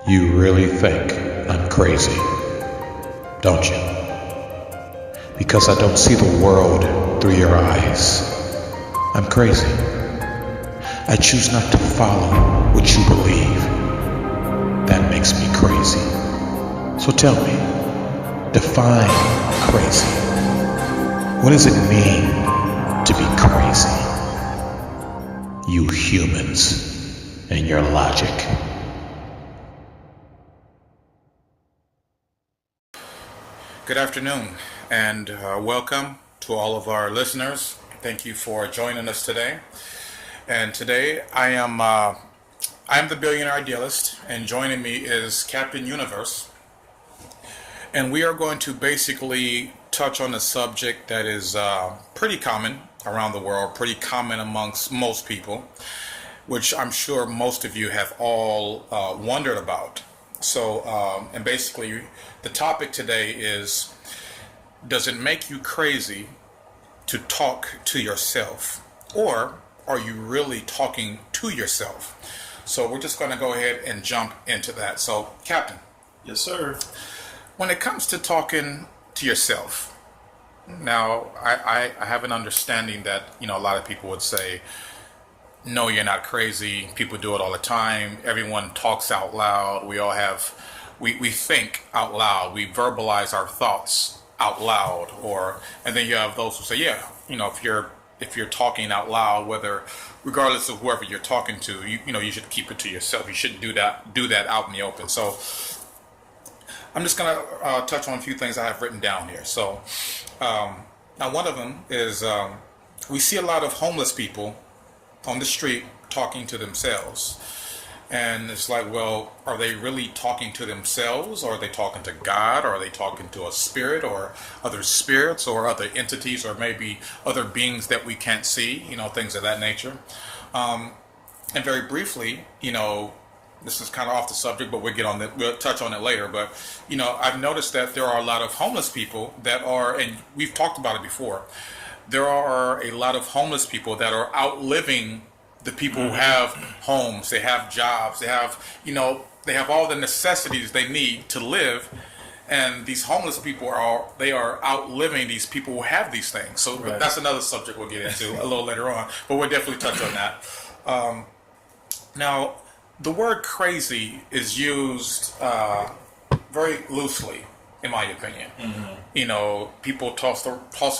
You really think I'm crazy, don't you? Because I don't see the world through your eyes. I'm crazy. I choose not to follow what you believe. That makes me crazy. So tell me, define crazy. What does it mean to be crazy? You humans and your logic. Good afternoon, and welcome to all of our listeners. Thank you for joining us today. And today I am the billionaire idealist, and joining me is Captain Universe. And we are going to basically touch on a subject that is pretty common around the world, pretty common amongst most people, which I'm sure most of you have all wondered about. So, and basically, the topic today is, does it make you crazy to talk to yourself? Or are you really talking to yourself? So we're just going to go ahead and jump into that. So, Captain. Yes, sir. When it comes to talking to yourself, now I have an understanding that, a lot of people would say, no, you're not crazy. People do it all the time. Everyone talks out loud. We all have, we think out loud. We verbalize our thoughts out loud. And then you have those who say, yeah, if you're talking out loud, regardless of whoever you're talking to, you should keep it to yourself. You shouldn't do that out in the open. So I'm just gonna touch on a few things I have written down here. So now one of them is we see a lot of homeless people on the street talking to themselves, and it's like, well, are they really talking to themselves, or are they talking to God, or are they talking to a spirit, or other spirits, or other entities, or maybe other beings that we can't see, things of that nature. And very briefly, this is kind of off the subject, but we'll touch on it later. But I've noticed that there are a lot of homeless people that are, and we've talked about it before, there are a lot of homeless people that are outliving the people who have homes, they have jobs, they have all the necessities they need to live. And these homeless people are outliving these people who have these things. So right. That's another subject we'll get into a little later on, but we'll definitely touch on that. Now, the word crazy is used very loosely, in my opinion. People toss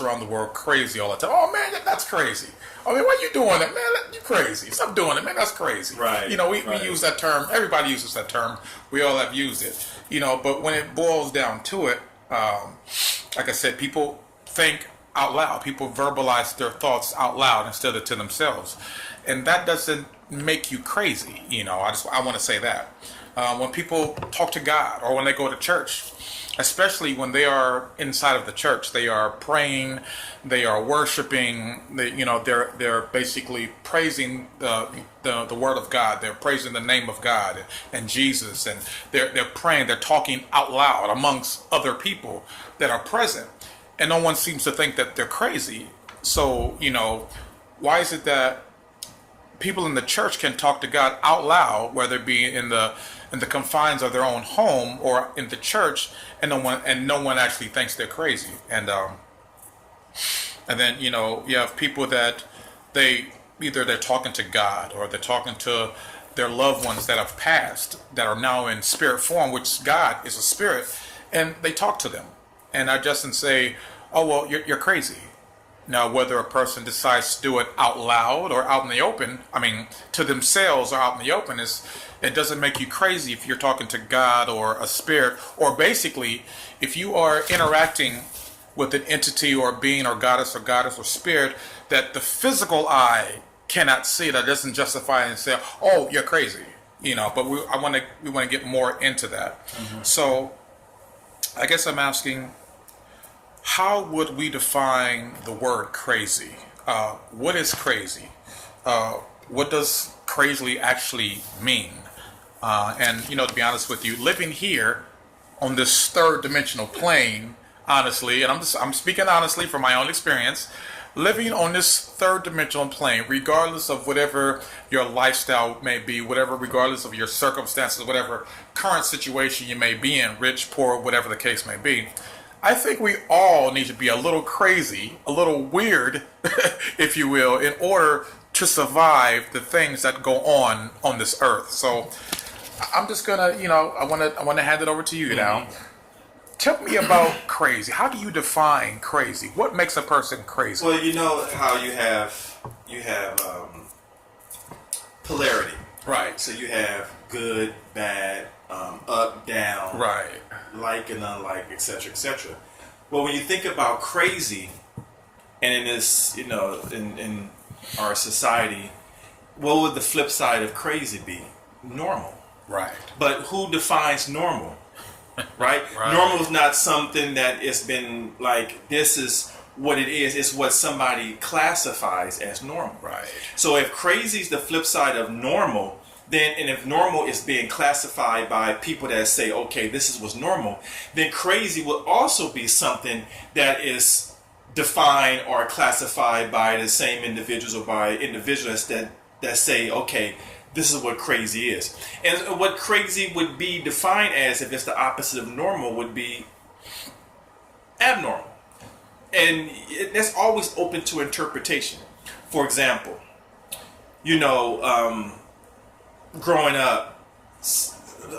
around the word crazy all the time. Oh man, that's crazy. I mean, why are you doing it, man? You crazy. Stop doing it, man. That's crazy. Right. We use that term. Everybody uses that term. We all have used it. But when it boils down to it, like I said, people think out loud. People verbalize their thoughts out loud instead of to themselves, and that doesn't make you crazy. I want to say that when people talk to God or when they go to church, especially when they are inside of the church, they are praying, they are worshiping, they're basically praising the word of God, they're praising the name of God and Jesus, and they're praying, they're talking out loud amongst other people that are present, and no one seems to think that they're crazy. So why is it that people in the church can talk to God out loud, whether it be in the confines of their own home or in the church, and no one actually thinks they're crazy? And then you have people that they're talking to God, or they're talking to their loved ones that have passed, that are now in spirit form, which God is a spirit, and they talk to them, and I just say, oh well, you're crazy. Now, whether a person decides to do it out loud or out in the open, to themselves or out in the open, it doesn't make you crazy if you're talking to God or a spirit, or basically, if you are interacting with an entity or being or goddess or spirit that the physical eye cannot see, that doesn't justify and say, oh, you're crazy. But we want to get more into that. So, I guess I'm asking, how would we define the word crazy? What is crazy? What does crazily actually mean? And to be honest with you, living here on this third dimensional plane, honestly, and I'm speaking honestly from my own experience, living on this third dimensional plane, regardless of whatever your lifestyle may be, whatever, regardless of your circumstances, whatever current situation you may be in, rich, poor, whatever the case may be, I think we all need to be a little crazy, a little weird, if you will, in order to survive the things that go on this earth. So I'm just gonna, I want to hand it over to you now. Tell me about crazy. How do you define crazy? What makes a person crazy? Well, you know how you have polarity, Right. so you have good, bad, up, down, Right. like and unlike, etc., etc. Well, when you think about crazy, and in this, in our society, what would the flip side of crazy be? Normal. Right. But who defines normal? Right? Right. Normal is not something that it's been like, this is what it is. It's what somebody classifies as normal. Right. So if crazy is the flip side of normal, then, and if normal is being classified by people that say, okay, this is what's normal, then crazy will also be something that is defined or classified by the same individuals or by individuals that say, okay, this is what crazy is. And what crazy would be defined as, if it's the opposite of normal, would be abnormal. And that's always open to interpretation. For example, growing up,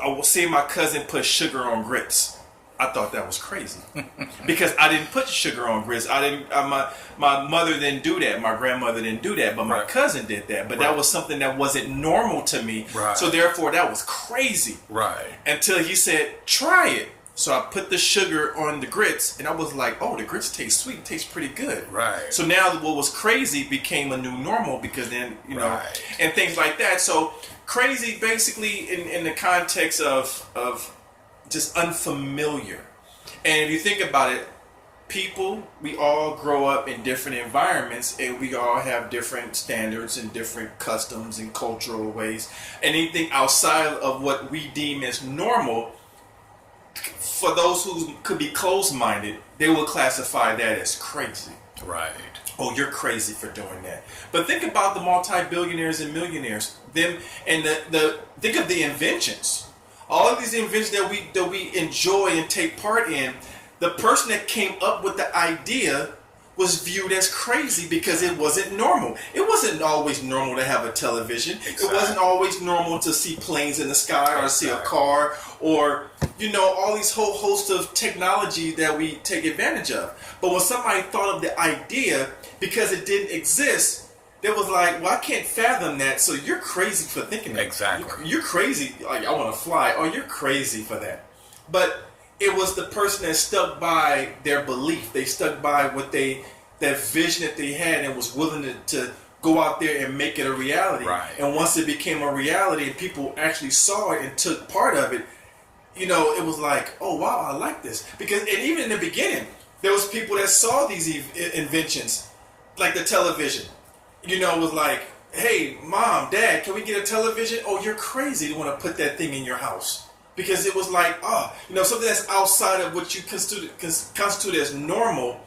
I was seeing my cousin put sugar on grits. I thought that was crazy because I didn't put sugar on grits. My mother didn't do that. My grandmother didn't do that, but my cousin did that. But that was something that wasn't normal to me. Right. So therefore, that was crazy. Right. Until he said, "Try it." So I put the sugar on the grits, and I was like, "Oh, the grits taste sweet. It tastes pretty good." Right. So now what was crazy became a new normal, because then Right. and things like that. So crazy, basically, in the context of just unfamiliar. And if you think about it, we all grow up in different environments, and we all have different standards and different customs and cultural ways. Anything outside of what we deem as normal, for those who could be closed-minded, they will classify that as crazy. Right. Oh, you're crazy for doing that. But think about the multi-billionaires and millionaires. Them and think of the inventions. All of these inventions that we enjoy and take part in, the person that came up with the idea was viewed as crazy because it wasn't normal. It wasn't always normal to have a television. Exactly. It wasn't always normal to see planes in the sky or see a car or, all these whole host of technology that we take advantage of. But when somebody thought of the idea, because it didn't exist, they was like, well, I can't fathom that, so you're crazy for thinking that. Exactly. You're crazy. Like, I want to fly. Oh, you're crazy for that. But it was the person that stuck by their belief. They stuck by that vision that they had, and was willing to go out there and make it a reality. Right. And once it became a reality and people actually saw it and took part of it, it was like, oh, wow, I like this. And even in the beginning, there was people that saw these inventions, like the television. It was like, hey, Mom, Dad, can we get a television? Oh, you're crazy to want to put that thing in your house. Because it was like, something that's outside of what you constitute as normal,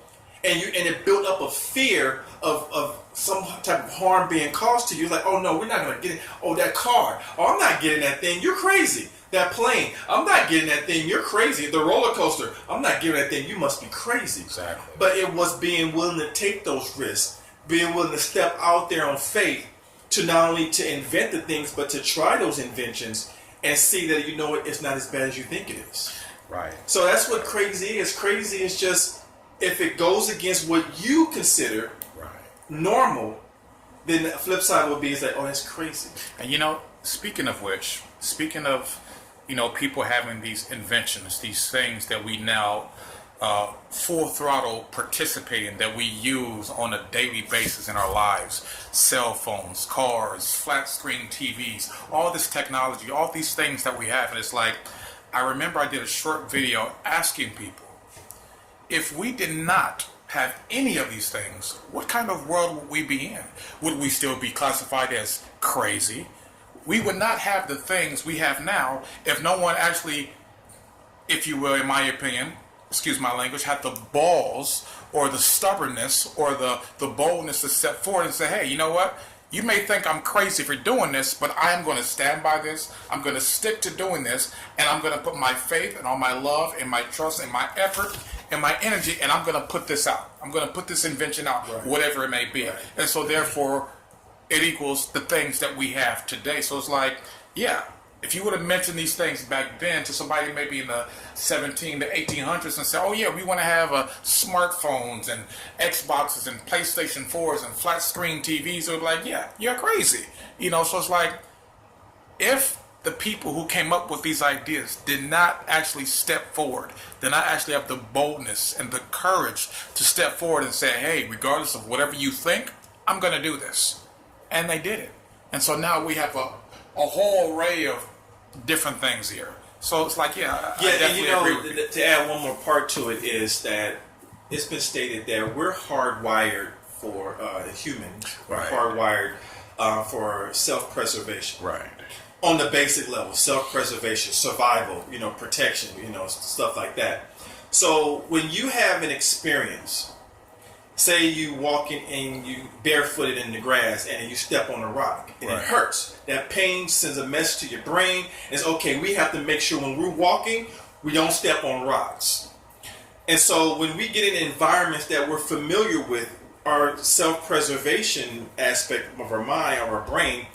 and it built up a fear of some type of harm being caused to you. Like, oh no, we're not going to get it. Oh, that car. Oh, I'm not getting that thing. You're crazy. That plane. I'm not getting that thing. You're crazy. The roller coaster. I'm not getting that thing. You must be crazy. Exactly. But it was being willing to take those risks, being willing to step out there on faith to not only to invent the things, but to try those inventions and see that, it's not as bad as you think it is. Right. So that's what crazy is. Crazy is just, if it goes against what you consider normal, then the flip side would be is like, oh, that's crazy. And speaking of people having these inventions, these things that we now full throttle participate in, that we use on a daily basis in our lives, cell phones, cars, flat screen TVs, all this technology, all these things that we have. And it's like, I remember I did a short video asking people, if we did not have any of these things, what kind of world would we be in? Would we still be classified as crazy? We would not have the things we have now if no one actually, if you will, in my opinion, excuse my language, had the balls or the stubbornness or the boldness to step forward and say, hey, you know what? You may think I'm crazy for doing this, but I am going to stand by this. I'm going to stick to doing this, and I'm going to put my faith and all my love and my trust and my effort and my energy, and I'm going to put this out. I'm going to put this invention out, whatever it may be. Right. And so therefore, it equals the things that we have today. So it's like, yeah, if you would have mentioned these things back then to somebody maybe in the 17 to 1800s and say, oh yeah, we want to have smartphones and Xboxes and PlayStation 4s and flat screen TVs, they're like, yeah, you're crazy. You know, so it's like, if the people who came up with these ideas did not actually step forward, did not actually have the boldness and the courage to step forward and say, hey, regardless of whatever you think, I'm going to do this. And they did it. And so now we have a whole array of different things here. So it's like, yeah, I definitely agree with you. To add one more part to it is that it's been stated that we're hardwired for humans. We're hardwired for self-preservation. Right. On the basic level, self-preservation, survival, protection, stuff like that. So when you have an experience, say you walking and you barefooted in the grass and you step on a rock and it hurts. That pain sends a message to your brain. And it's okay, we have to make sure when we're walking, we don't step on rocks. And so when we get in environments that we're familiar with, our self-preservation aspect of our mind or our brain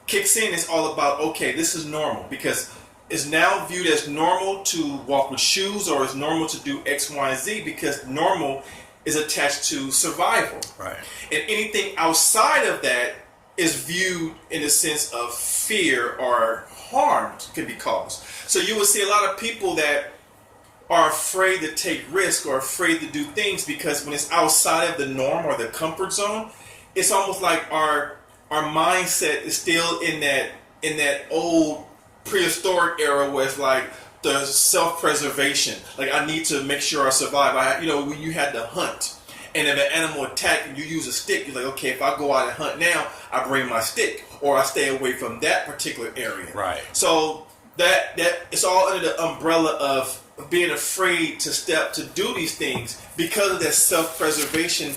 kicks in. It's all about, okay, this is normal, because it's now viewed as normal to walk with shoes, or it's normal to do X, Y, and Z, because normal is attached to survival. Right. And anything outside of that is viewed in a sense of fear or harm could be caused. So you will see a lot of people that are afraid to take risks or afraid to do things because when it's outside of the norm or the comfort zone, it's almost like our mindset is still in that old prehistoric era where it's like the self-preservation. Like, I need to make sure I survive. When you had to hunt, and if an animal attacked and you use a stick, you're like, okay, if I go out and hunt now, I bring my stick, or I stay away from that particular area. Right. So that it's all under the umbrella of being afraid to step to do these things because of that self-preservation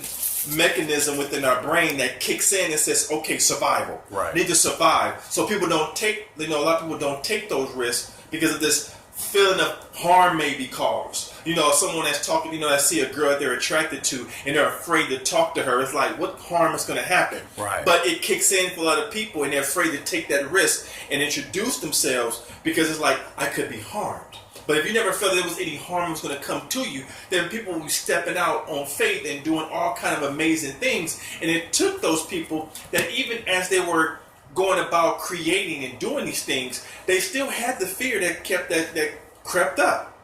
mechanism within our brain that kicks in and says, okay, survival. Right. Need to survive. So people don't take, a lot of people don't take those risks because of this feeling of harm may be caused. Someone that's talking, I see a girl they're attracted to and they're afraid to talk to her. It's like, what harm is going to happen? Right. But it kicks in for a lot of people and they're afraid to take that risk and introduce themselves because it's like, I could be harmed. But if you never felt there was any harm was going to come to you, then people will be stepping out on faith and doing all kind of amazing things. And it took those people that even as they were going about creating and doing these things, they still had the fear that crept up.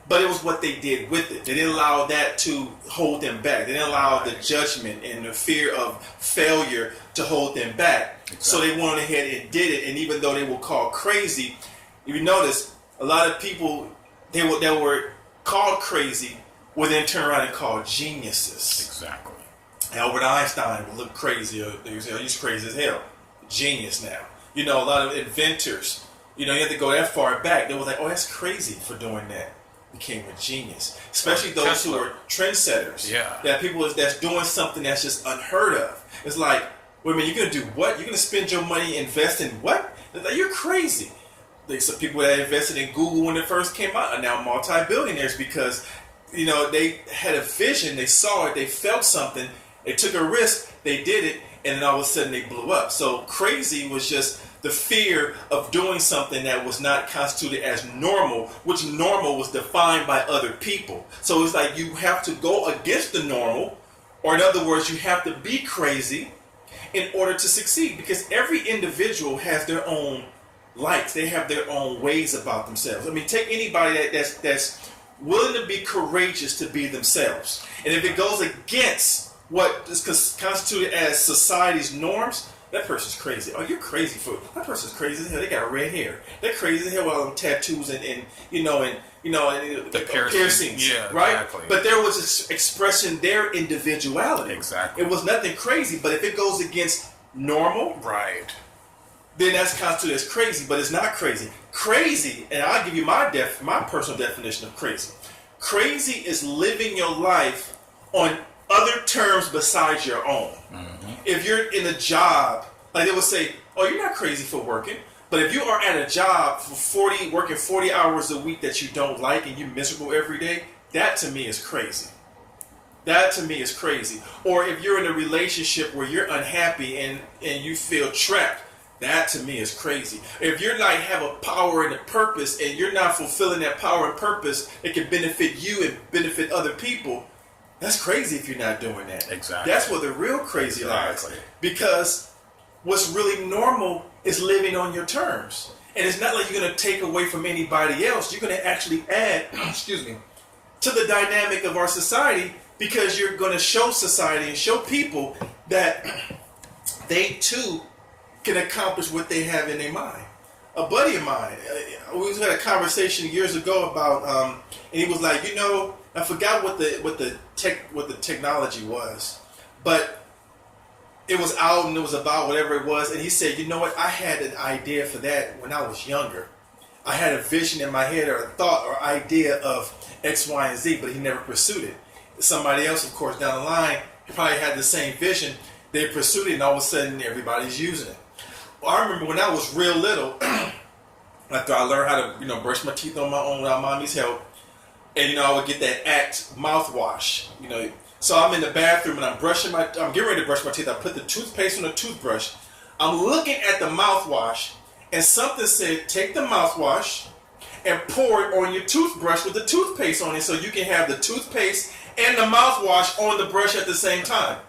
But it was what they did with it. They didn't allow that to hold them back. They didn't allow the judgment and the fear of failure to hold them back. Exactly. So they went ahead and did it. And even though they were called crazy, if you notice, a lot of people that were called crazy were then turned around and called geniuses. Exactly. Albert Einstein would look crazy. He's crazy as hell. Genius now. A lot of inventors, you have to go that far back. They were like, oh, that's crazy for doing that. Became a genius. Especially those who are trendsetters. Yeah. That people that's doing something that's just unheard of. It's like, wait a minute, you're going to do what? You're going to spend your money, invest in what? It's like, you're crazy. Some people that invested in Google when it first came out are now multi-billionaires because, they had a vision, they saw it, they felt something, they took a risk, they did it, and then all of a sudden they blew up. So crazy was just the fear of doing something that was not constituted as normal, which normal was defined by other people. So it's like you have to go against the normal, or in other words, you have to be crazy in order to succeed, because every individual has their own likes. They have their own ways about themselves. I mean, take anybody that's willing to be courageous to be themselves. And if it goes against what is constituted as society's norms, that person's crazy. Oh, you're crazy for that person's crazy as hell. They got red hair. They're crazy as hell with all them tattoos and the piercings. Yeah, right. Exactly. But there was expressing their individuality. Exactly. It was nothing crazy. But if it goes against normal, right, then that's constituted as crazy, but it's not crazy. Crazy, and I'll give you my personal definition of crazy. Crazy is living your life on other terms besides your own. If you're in a job, like they would say, oh, you're not crazy for working. But if you are at a job for working 40 hours a week that you don't like and you're miserable every day, that to me is crazy. That to me is crazy. Or if you're in a relationship where you're unhappy and you feel trapped, that to me is crazy. If you're like have a power and a purpose and you're not fulfilling that power and purpose, it can benefit you and benefit other people. That's crazy if you're not doing that. Exactly. That's where the real crazy lies. Because what's really normal is living on your terms. And it's not like you're going to take away from anybody else. You're going to actually add, excuse me, to the dynamic of our society, because you're going to show society and show people that they too can accomplish what they have in their mind. A buddy of mine, we had a conversation years ago about, and he was like, you know, I forgot what the technology was, but it was out and it was about whatever it was. And he said, you know what? I had an idea for that when I was younger. I had a vision in my head or a thought or idea of X, Y, and Z, but he never pursued it. Somebody else, of course, down the line, probably had the same vision. They pursued it, and all of a sudden, everybody's using it. Well, I remember when I was real little, after I learned how to, brush my teeth on my own without mommy's help, and I would get that Act mouthwash, So I'm in the bathroom and I'm getting ready to brush my teeth. I put the toothpaste on the toothbrush. I'm looking at the mouthwash, and something said, take the mouthwash and pour it on your toothbrush with the toothpaste on it, so you can have the toothpaste and the mouthwash on the brush at the same time.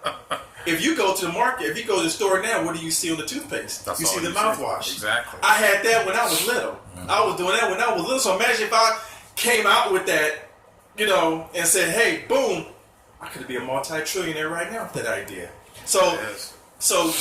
If you go to the market, if you go to the store now, what do you see on the toothpaste? You see the mouthwash. Exactly. I had that when I was little. I was doing that when I was little. So imagine if I came out with that, and said, hey, boom, I could be a multi-trillionaire right now with that idea. So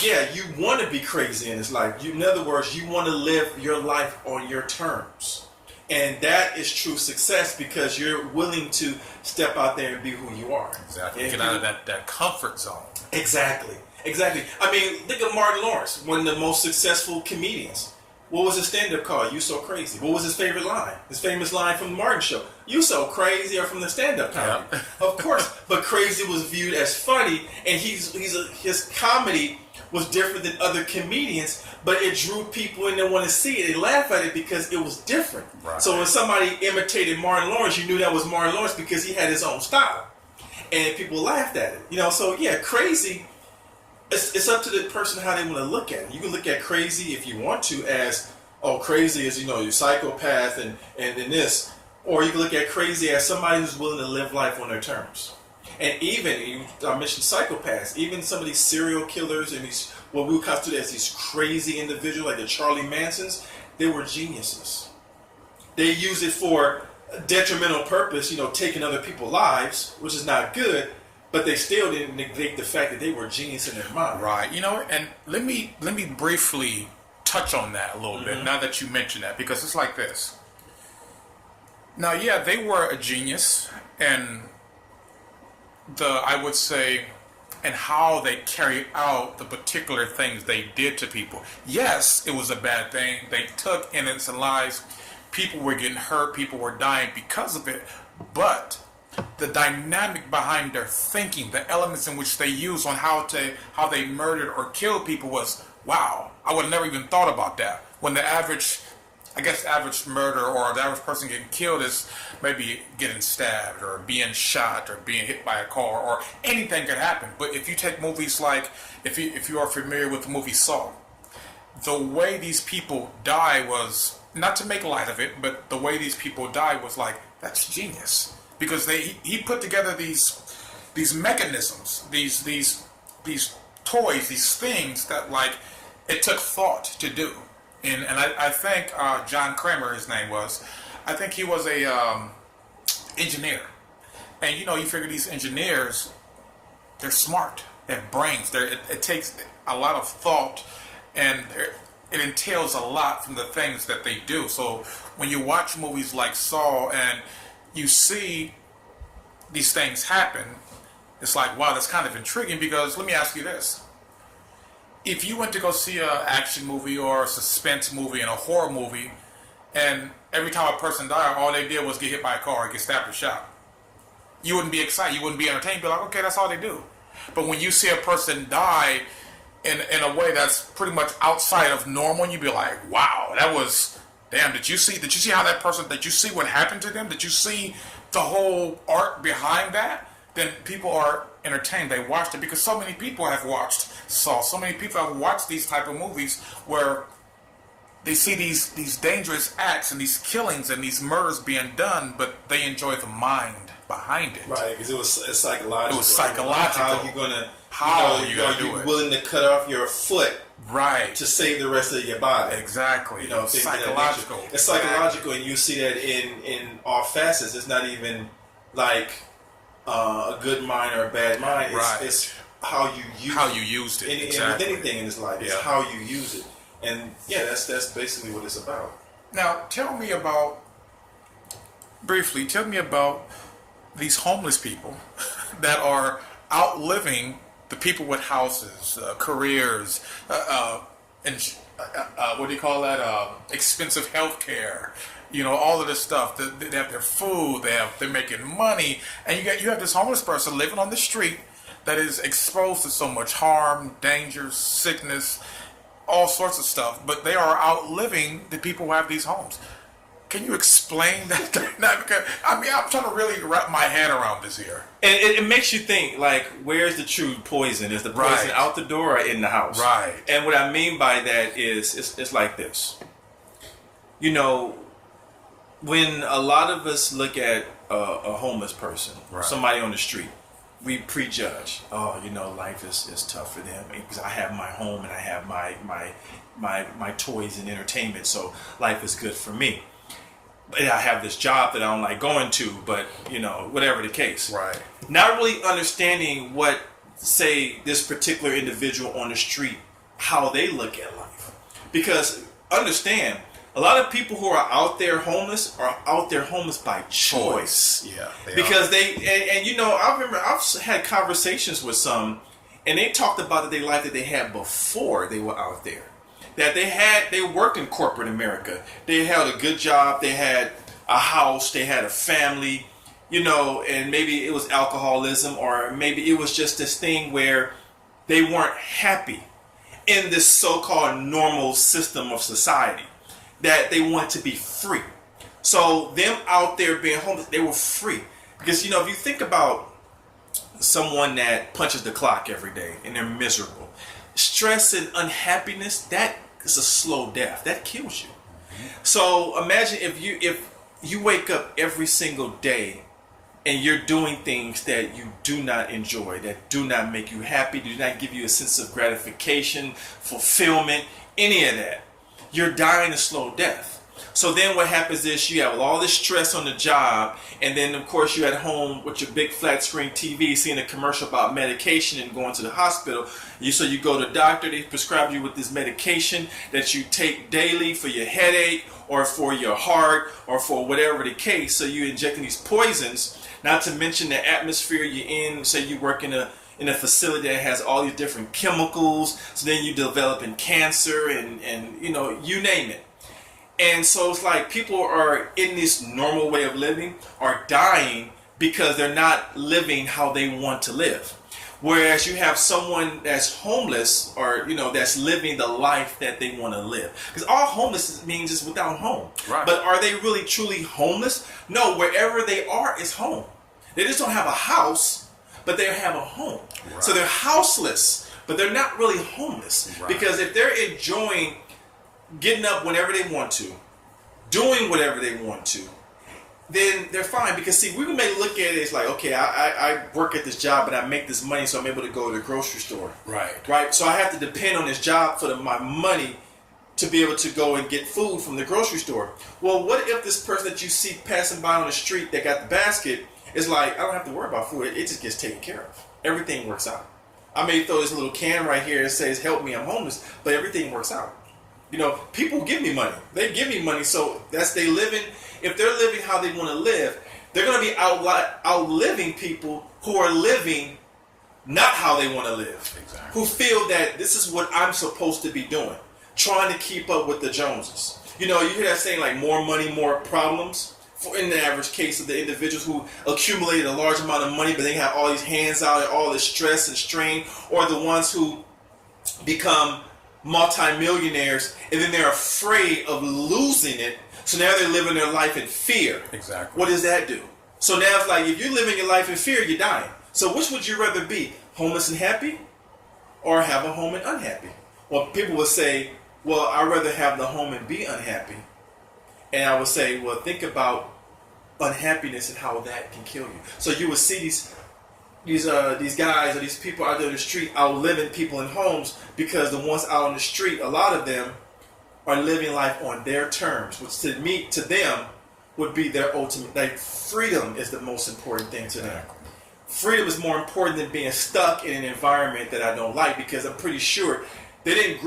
yeah, you want to be crazy in this life. In other words, you want to live your life on your terms. And that is true success, because you're willing to step out there and be who you are. Exactly. Get out of that comfort zone. Exactly. I mean, think of Martin Lawrence, one of the most successful comedians. What was his stand-up called? You So Crazy. What was his favorite line? His famous line from the Martin Show. You So Crazy, or from the stand-up comedy. Yeah. Of course. But crazy was viewed as funny, and his comedy was different than other comedians, but it drew people in that want to see it. They laugh at it because it was different. Right. So when somebody imitated Martin Lawrence, you knew that was Martin Lawrence because he had his own style. And people laughed at it. So yeah, crazy, it's up to the person how they want to look at it. You can look at crazy if you want to as, oh, crazy is, you're psychopath and this. Or you can look at crazy as somebody who's willing to live life on their terms. And even, I mentioned psychopaths, even some of these serial killers and these, what we would consider as these crazy individuals, like the Charlie Mansons, they were geniuses. They use it for a detrimental purpose, taking other people's lives, which is not good, but they still didn't negate the fact that they were genius in their mind. Right. And let me briefly touch on that a little bit, now that you mention that, because it's like this. Now, yeah, they were a genius, and I would say, and how they carried out the particular things they did to people. Yes, it was a bad thing. They took innocent lives. People were getting hurt. People were dying because of it. But the dynamic behind their thinking, the elements in which they used on how they murdered or killed people was, wow, I would have never even thought about that. When the average murder or the average person getting killed is maybe getting stabbed or being shot or being hit by a car, or anything could happen. But if you take movies like, if you are familiar with the movie Saw, the way these people die was, not to make light of it, but the way these people died was like, that's genius. Because he put together these mechanisms, these toys, these things that, like, it took thought to do. And I think John Kramer, his name was, I think he was a engineer. And you figure these engineers, they're smart, they have brains. It takes a lot of thought, and it entails a lot from the things that they do. So when you watch movies like Saw and you see these things happen, it's like, wow, that's kind of intriguing. Because let me ask you this. If you went to go see an action movie or a suspense movie and a horror movie, and every time a person died, all they did was get hit by a car or get stabbed or shot, you wouldn't be excited. You wouldn't be entertained. You'd be like, okay, that's all they do. But when you see a person die in a way that's pretty much outside of normal, you'd be like, wow, that was damn. Did you see how that person? Did you see what happened to them? Did you see the whole art behind that? Then people are entertained. They watched it because so many people have watched Saw. So many people have watched these type of movies where they see these dangerous acts and these killings and these murders being done, but they enjoy the mind behind it. Right, because it's psychological. It was psychological. How you gonna? How you are gonna do you it? willing to cut off your foot Right. to save the rest of your body? Exactly. You know, It's things of that psychological. nature. It's psychological, and you see that in all facets. It's not even like a good mind or a bad mind. It's how you used it. And with anything in this life, it's Yeah. how you use it. And yeah, that's basically what it's about. Now, tell me about these homeless people that are outliving the people with houses, careers, and what do you call that? Expensive health care. You know, all of this stuff. They have their food. They're making money, and you have this homeless person living on the street that is exposed to so much harm, danger, sickness, all sorts of stuff. But they are outliving the people who have these homes. Can you explain that? Because, I mean, I'm trying to really wrap my head around this here. And it makes you think, like, where's the true poison? Is the poison out the door or in the house? Right. And what I mean by that is, it's like this. You know, when a lot of us look at a homeless person, somebody on the street, we prejudge. Oh, you know, life is tough for them because I have my home and I have my toys and entertainment, so life is good for me. But I have this job that I don't like going to, but, you know, whatever the case. Right. Not really understanding what, say, this particular individual on the street, how they look at life. Because, understand, a lot of people who are out there homeless are out there homeless by choice. Yeah. Because and you know, I remember I've had conversations with some, and they talked about the life that they had before they were out there. That they worked in corporate America. They had a good job. They had a house. They had a family, you know, and maybe it was alcoholism, or maybe it was just this thing where they weren't happy in this so-called normal system of society, that they wanted to be free. So them out there being homeless, they were free. Because, you know, if you think about someone that punches the clock every day and they're miserable, stress and unhappiness, that is a slow death. That kills you. So imagine if you wake up every single day and you're doing things that you do not enjoy, that do not make you happy, do not give you a sense of gratification, fulfillment, any of that. You're dying a slow death. So then what happens is you have all this stress on the job, and then of course you're at home with your big flat screen TV seeing a commercial about medication and going to the hospital. So you go to the doctor, they prescribe you with this medication that you take daily for your headache or for your heart or for whatever the case. So you're injecting these poisons, not to mention the atmosphere you're in. Say you work in a facility that has all these different chemicals, so then you developing cancer and you know, you name it. And so it's like people are in this normal way of living are dying because they're not living how they want to live. Whereas you have someone that's homeless, or, you know, that's living the life that they want to live. Because all homeless means is without home. Right. But are they really truly homeless? No, wherever they are is home. They just don't have a house, but they have a home. Right. So they're houseless, but they're not really homeless. Right. Because if they're enjoying getting up whenever they want to, doing whatever they want to, then they're fine. Because see, we may look at it as like, okay, I work at this job and I make this money, so I'm able to go to the grocery store. Right. So I have to depend on this job for my money to be able to go and get food from the grocery store. Well, what if this person that you see passing by on the street that got the basket is like, I don't have to worry about food. It just gets taken care of. Everything works out. I may throw this little can right here and says, help me, I'm homeless, but everything works out. You know, people give me money. They give me money, so that's they living. If they're living how they want to live, they're going to be outliving people who are living not how they want to live. Exactly. Who feel that this is what I'm supposed to be doing, trying to keep up with the Joneses. You know, you hear that saying like more money, more problems. in the average case of the individuals who accumulated a large amount of money, but they have all these hands out and all this stress and strain, or the ones who become multimillionaires and then they're afraid of losing it, so now they're living their life in fear. Exactly. What does that do? So now it's like, if you're living your life in fear, you're dying. So which would you rather be, homeless and happy, or have a home and unhappy? Well, people would say, well, I'd rather have the home and be unhappy. And I would say, well, think about unhappiness and how that can kill you. So you would see these guys or these people out there in the street outliving people in homes, because the ones out on the street, a lot of them are living life on their terms, which to them would be their ultimate. Like, freedom is the most important thing to them. Freedom is more important than being stuck in an environment that I don't like, because I'm pretty sure they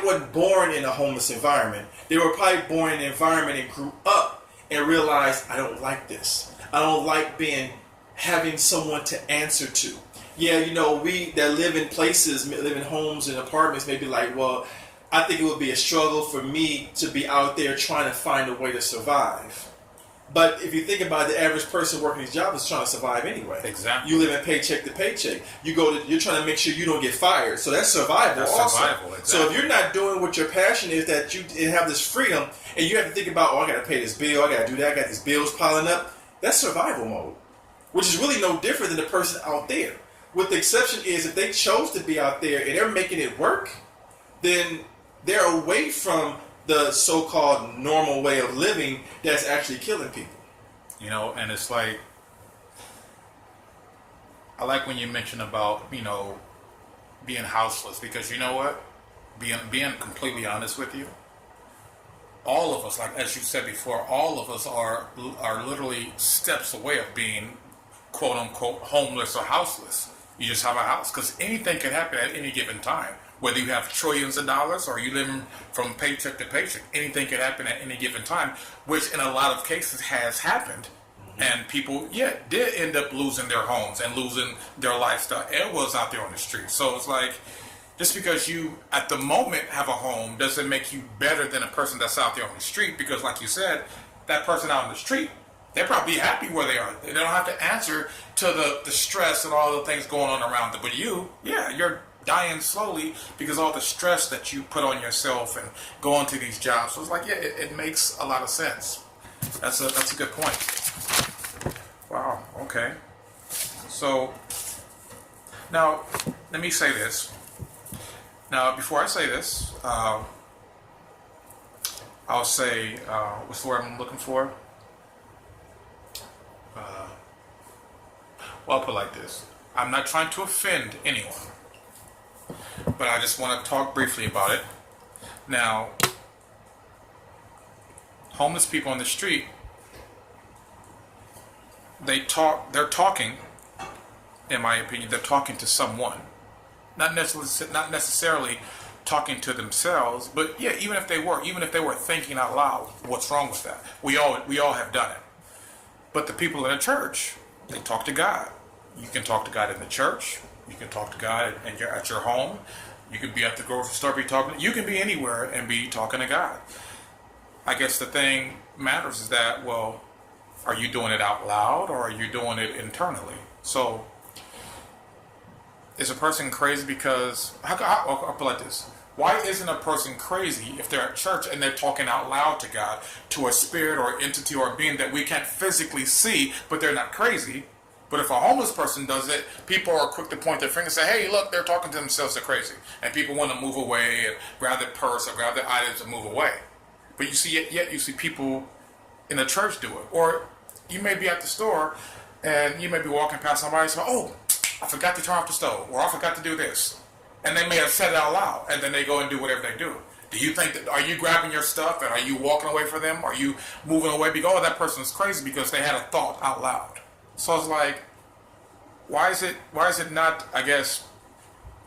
weren't born in a homeless environment. They were probably born in an environment and grew up and realized, I don't like this. I don't like having someone to answer to. Yeah, we that live in places, live in homes and apartments, may be like, well, I think it would be a struggle for me to be out there trying to find a way to survive. But if you think about it, the average person working his job is trying to survive anyway. Exactly. You live in paycheck to paycheck. You're trying to make sure you don't get fired. So that's survival. That's also. survival, exactly. So if you're not doing what your passion is, that you have this freedom, and you have to think about, I got to pay this bill, I got to do that, I got these bills piling up. That's survival mode, which is really no different than the person out there. With the exception is, if they chose to be out there and they're making it work, then they're away from the so-called normal way of living that's actually killing people. And it's like, I like when you mention about, being houseless, because you know what? Being completely honest with you, all of us, like as you said before, all of us are literally steps away of being quote unquote homeless or houseless. You just have a house, because anything can happen at any given time. Whether you have trillions of dollars or you living from paycheck to paycheck, anything can happen at any given time, which in a lot of cases has happened. And people, did end up losing their homes and losing their lifestyle. It was out there on the street. So it's like, just because you, at the moment, have a home doesn't make you better than a person that's out there on the street. Because like you said, that person out on the street, they're probably happy where they are. They don't have to answer to the stress and all the things going on around them. But you're dying slowly because all the stress that you put on yourself and going to these jobs. So it's like, it makes a lot of sense. That's a good point. Wow. Okay. So now let me say this. Now, before I say this, I'll say what's the word I'm looking for? Well, I'll put it like this. I'm not trying to offend anyone, but I just want to talk briefly about it. Now, homeless people on the street, they're talking, in my opinion, they're talking to someone. Not necessarily talking to themselves, but even if they were thinking out loud, what's wrong with that? We all have done it. But the people in the church, they talk to God. You can talk to God in the church. You can talk to God at your home. You can be at the grocery store, you can be anywhere and be talking to God. I guess the thing matters is that, well, are you doing it out loud or are you doing it internally? So, is a person crazy because, I'll put it like this. Why isn't a person crazy if they're at church and they're talking out loud to God, to a spirit or entity or being that we can't physically see, but they're not crazy? But if a homeless person does it, people are quick to point their finger and say, hey, look, they're talking to themselves, they're crazy. And people want to move away and grab their purse or grab their items and move away. But you see, yet you see people in the church do it. Or you may be at the store and you may be walking past somebody and say, oh, I forgot to turn off the stove, or I forgot to do this. And they may have said it out loud, and then they go and do whatever they do. Do you think that, are you grabbing your stuff and are you walking away from them? Are you moving away because, oh, that person's crazy because they had a thought out loud? So it's like, why is it not, I guess,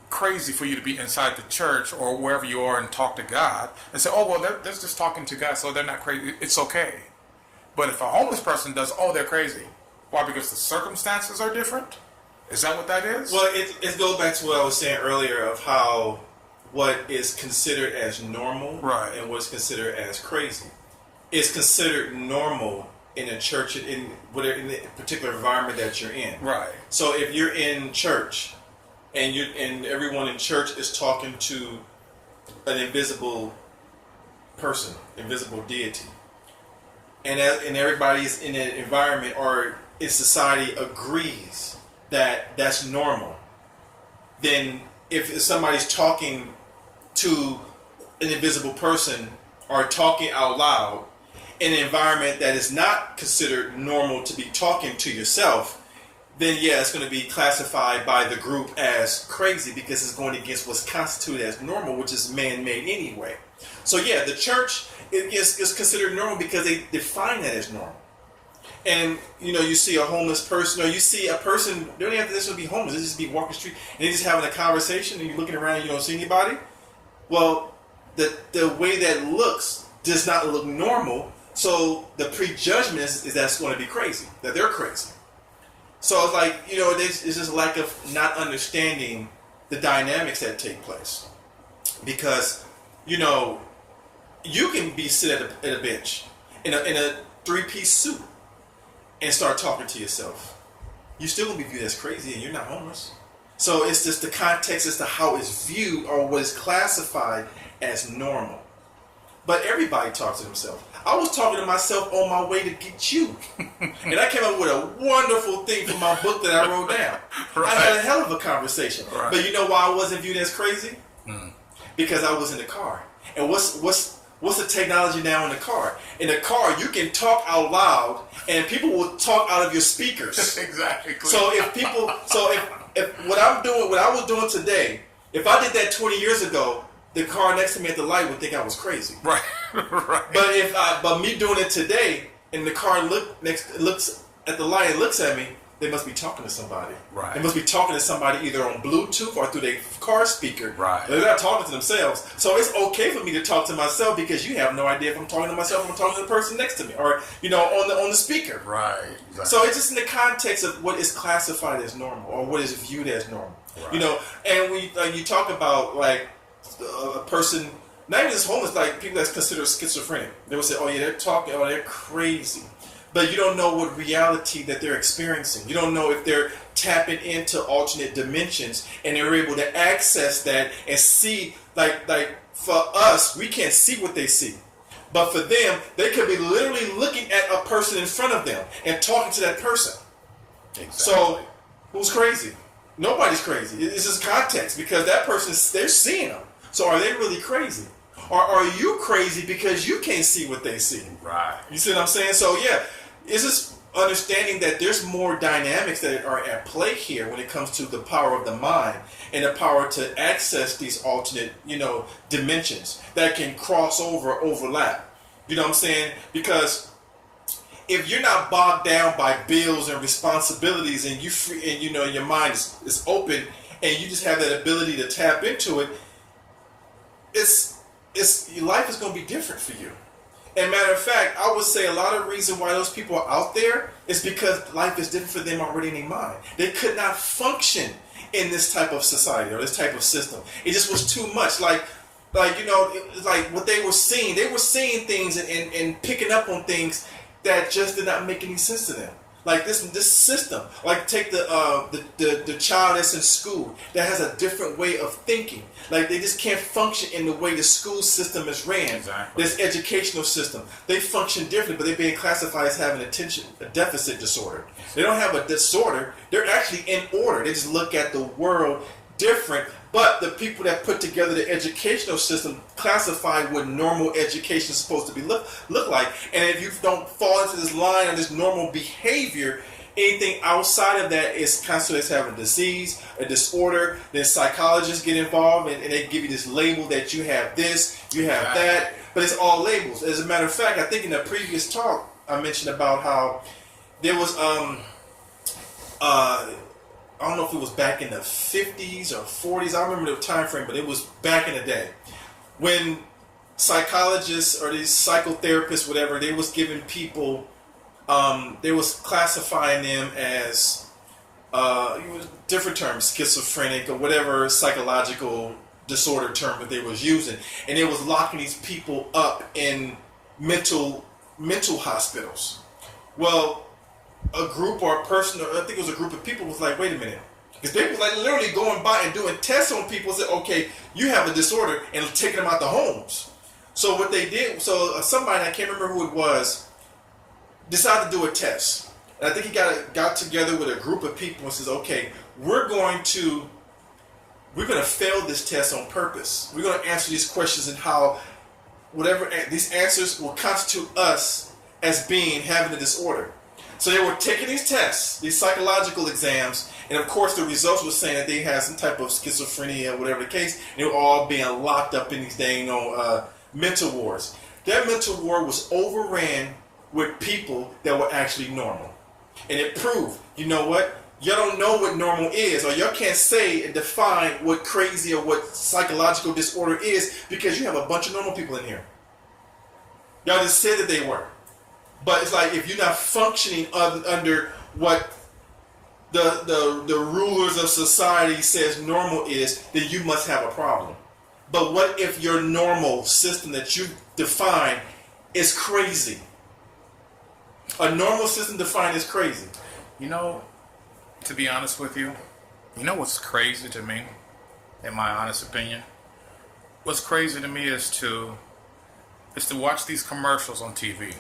crazy for you to be inside the church or wherever you are and talk to God and say, oh, well, they're just talking to God, so they're not crazy. It's okay. But if a homeless person does, oh, they're crazy. Why? Because the circumstances are different? Is that what that is? Well, it goes back to what I was saying earlier of how what is considered as normal right. and what's considered as crazy. It's considered normal in a church, in whatever, in the particular environment that you're in. Right. So if you're in church and everyone in church is talking to an invisible person, invisible deity, and everybody is in an environment or in society agrees that that's normal, then if somebody's talking to an invisible person or talking out loud in an environment that is not considered normal to be talking to yourself, then yeah, it's going to be classified by the group as crazy because it's going against what's constituted as normal, which is man-made anyway. So yeah, the church is considered normal because they define that as normal. And you see a homeless person, or you see a person, they don't even have to necessarily be homeless, they just be walking the street and they're just having a conversation and you're looking around and you don't see anybody. Well, the way that looks does not look normal, so the prejudgment is that's going to be crazy, that they're crazy. So it's like, it's just a lack of not understanding the dynamics that take place. Because, you can be sitting at a bench in a three-piece suit and start talking to yourself. You still gonna be viewed as crazy and you're not homeless. So it's just the context as to how it's viewed or what is classified as normal. But everybody talks to themselves. I was talking to myself on my way to get you. And I came up with a wonderful thing from my book that I wrote down. Right. I had a hell of a conversation. Right. But you know why I wasn't viewed as crazy? Because I was in the car. And what's the technology now in the car? In the car, you can talk out loud, and people will talk out of your speakers. Exactly. So if what I was doing today, if I did that 20 years ago, the car next to me at the light would think I was crazy. Right. Right. But me doing it today, and the car looks at the light and looks at me, they must be talking to somebody. Right. They must be talking to somebody either on Bluetooth or through their car speaker. Right. They're not talking to themselves. So it's okay for me to talk to myself because you have no idea if I'm talking to myself or I'm talking to the person next to me or on the speaker. Right. Exactly. So it's just in the context of what is classified as normal or what is viewed as normal. Right. And when you talk about like a person, not even just homeless, like people that's considered schizophrenic, they will say, "Oh yeah, they're talking, oh they're crazy." But you don't know what reality that they're experiencing. You don't know if they're tapping into alternate dimensions and they're able to access that and see, like for us, we can't see what they see. But for them, they could be literally looking at a person in front of them and talking to that person. Exactly. So, who's crazy? Nobody's crazy. It's just context because that person, they're seeing them. So are they really crazy? Or are you crazy because you can't see what they see? Right. You see what I'm saying? So yeah. It's just understanding that there's more dynamics that are at play here when it comes to the power of the mind and the power to access these alternate, dimensions that can cross over, overlap. You know what I'm saying? Because if you're not bogged down by bills and responsibilities and your mind is open and you just have that ability to tap into it, your life is going to be different for you. And matter of fact, I would say a lot of reason why those people are out there is because life is different for them already in their mind. They could not function in this type of society or this type of system. It just was too much. Like what they were seeing things and picking up on things that just did not make any sense to them. Like this system, like take the child that's in school that has a different way of thinking. Like they just can't function in the way the school system is ran. Exactly. This educational system, they function differently, but they're being classified as having a deficit disorder. They don't have a disorder; they're actually in order. They just look at the world different. But the people that put together the educational system classify what normal education is supposed to be look like. And if you don't fall into this line of this normal behavior, anything outside of that is considered as having a disease, a disorder. Then psychologists get involved and they give you this label that you have this, you have that. But it's all labels. As a matter of fact, I think in the previous talk I mentioned about how there was I don't know if it was back in the 50s or 40s. I remember the time frame, but it was back in the day when psychologists or these psychotherapists, whatever, they was giving people, they was classifying them as different terms, schizophrenic or whatever psychological disorder term that they was using, and it was locking these people up in mental hospitals Well, a group or a person, or I think it was a group of people, was like, wait a minute. Because they was like literally going by and doing tests on people and said, okay, you have a disorder, and taking them out the homes. So what they did, somebody, I can't remember who it was, decided to do a test. And I think he got together with a group of people and says, okay, we're going to fail this test on purpose. We're going to answer these questions and how whatever these answers will constitute us as having a disorder. So they were taking these tests, these psychological exams, and of course the results were saying that they had some type of schizophrenia, whatever the case, and they were all being locked up in these dang mental wards. That mental ward was overran with people that were actually normal. And it proved, you know what? Y'all don't know what normal is, or y'all can't say and define what crazy or what psychological disorder is, because you have a bunch of normal people in here. Y'all just said that they were. But it's like, if you're not functioning under what the rulers of society says normal is, then you must have a problem. But what if your normal system that you define is crazy? A normal system defined as crazy. You know, to be honest with you, you know what's crazy to me, in my honest opinion? What's crazy to me is to watch these commercials on TV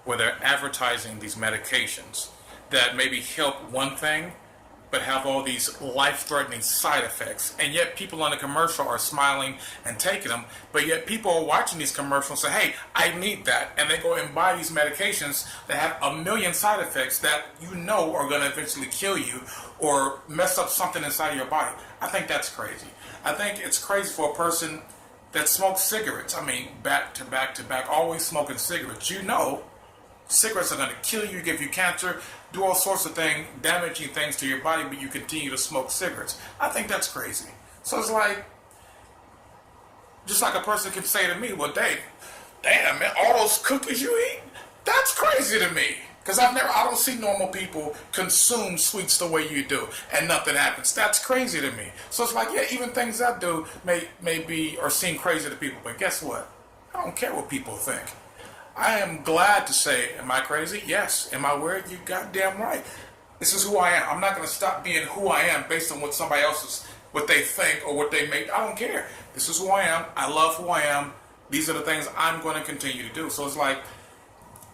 where they're advertising these medications that maybe help one thing but have all these life-threatening side effects, and yet people on the commercial are smiling and taking them, but yet people are watching these commercials and say, hey, I need that, and they go and buy these medications that have a million side effects that you know are going to eventually kill you or mess up something inside of your body. I think that's crazy. I think it's crazy for a person that smokes cigarettes. I mean, back to back to back, always smoking cigarettes. You know cigarettes are going to kill you, give you cancer, do all sorts of things, damaging things to your body, but you continue to smoke cigarettes. I think that's crazy. So it's like, just like a person can say to me, well, Dave, damn, man, all those cookies you eat, that's crazy to me. Because I don't see normal people consume sweets the way you do, and nothing happens. That's crazy to me. So it's like, yeah, even things I do may be or seem crazy to people, but guess what? I don't care what people think. I am glad to say, am I crazy? Yes. Am I weird? You goddamn right. This is who I am. I'm not going to stop being who I am based on what somebody else is, what they think or what they make. I don't care. This is who I am. I love who I am. These are the things I'm going to continue to do. So it's like,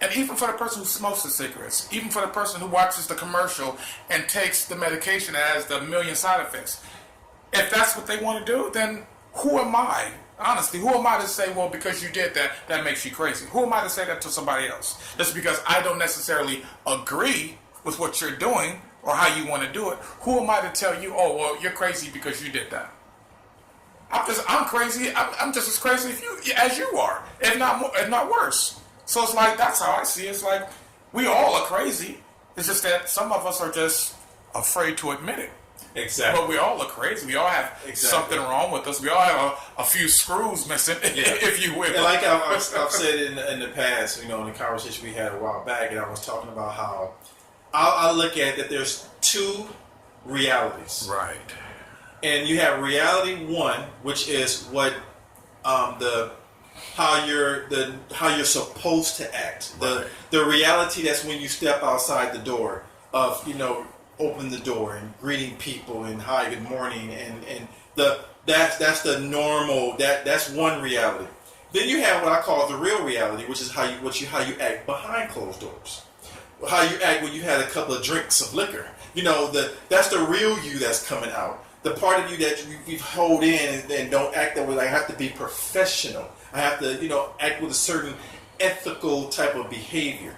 and even for the person who smokes the cigarettes, even for the person who watches the commercial and takes the medication that has the million side effects, if that's what they want to do, then who am I? Honestly, who am I to say, well, because you did that, that makes you crazy? Who am I to say that to somebody else? Just because I don't necessarily agree with what you're doing or how you want to do it, who am I to tell you, oh, well, you're crazy because you did that? I'm crazy. I'm just as crazy as you are, if not worse. So it's like, that's how I see it. It's like, we all are crazy. It's just that some of us are just afraid to admit it. Exactly. But we all look crazy. We all have something wrong with us. We all have a few screws missing, if you will. And like I've said in the past, in the conversation we had a while back, and I was talking about how I look at that there's two realities. Right. And you have reality one, which is what how you're supposed to act. The reality that's when you step outside the door of open the door and greeting people and hi, good morning, and that's the normal, that's one reality. Then you have what I call the real reality, which is how you act behind closed doors. How you act when you had a couple of drinks of liquor. That's the real you that's coming out. The part of you that you hold in and don't act that way. Like, I have to be professional. I have to act with a certain ethical type of behavior.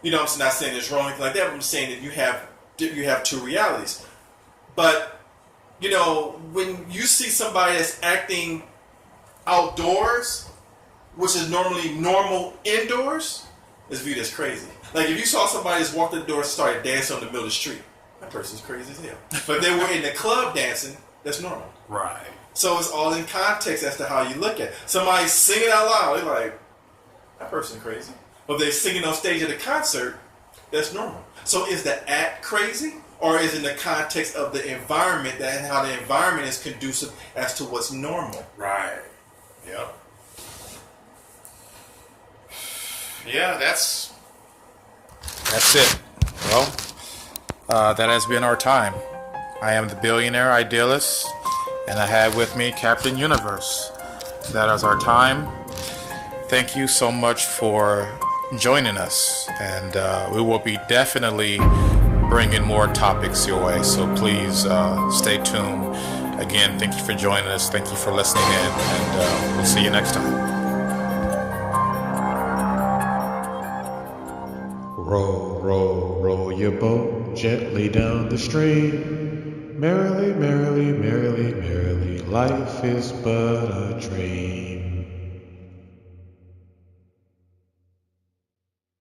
I'm not saying it's wrong or anything like that, but I'm saying that you have two realities. But when you see somebody that's acting outdoors, which is normally normal indoors, is viewed as crazy. Like, if you saw somebody that's walked in the door and started dancing on the middle of the street, that person's crazy as hell. But they were in the club dancing, that's normal. Right. So it's all in context as to how you look at it. Somebody singing out loud, they're like, that person's crazy. But if they're singing on stage at a concert, that's normal. So is the act crazy, or is it in the context of the environment and how the environment is conducive as to what's normal? Right. Yep. Yeah, that's That's it. Well, that has been our time. I am the billionaire idealist, and I have with me Captain Universe. That is our time. Thank you so much for joining us, and we will be definitely bringing more topics your way, so please stay tuned. Again, thank you for joining us, thank you for listening in, and we'll see you next time. Roll, roll, roll your boat gently down the stream. Merrily, merrily, merrily, merrily, life is but a dream.